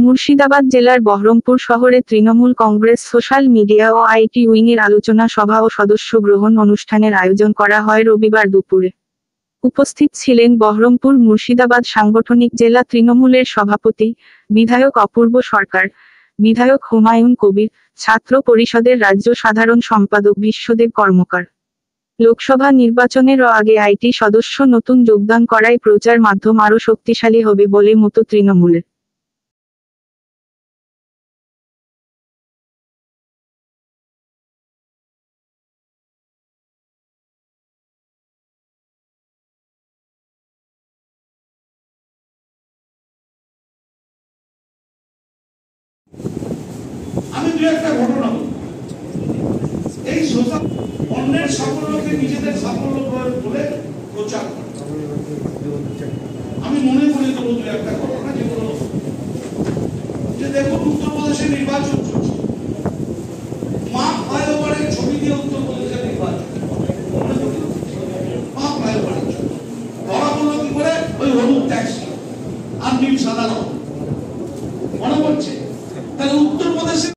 মুর্শিদাবাদ জেলার বহরমপুর শহরে Trinamool Congress social media ও আইটি উইংয়ের আলোচনা সভা ও সদস্য গ্রহণ অনুষ্ঠানের আয়োজন করা হয় রবিবার দুপুরে। উপস্থিত ছিলেন বহরমপুর মুর্শিদাবাদ সাংগঠনিক জেলা তৃণমূলের সভাপতি, বিধায়ক অপূর্ব সরকার, বিধায়ক হুমায়ুন কবির, ছাত্র পরিষদের রাজ্য সাধারণ সম্পাদক বিশ্বদেব কর্মকার। লোকসভা নির্বাচনের আগে আইটি সদস্য নতুন যোগদান করায় প্রচার মাধ্যম আরও শক্তিশালী হবে বলে মত তৃণমূলের। আমি দু একটা ঘটনা বলি। এই সোশ্যাল অন্যের সাফল্যকে নিজেদের সাফল্য বলে প্রচার করে। আমি মনে করি দেবো দু একটা ঘটনা, যেগুলো যে দেখুন উত্তরপ্রদেশে নির্বাচন চলছে, মা ফ্লাইওভারের ছবি দিয়ে উত্তরপ্রদেশের নির্বাচন, মা ফ্লাইওভারের ছবি ধরা বললো কি করে, ওই হলুদ ট্যাক্সি আর নীল সাদা মনে পড়ছে।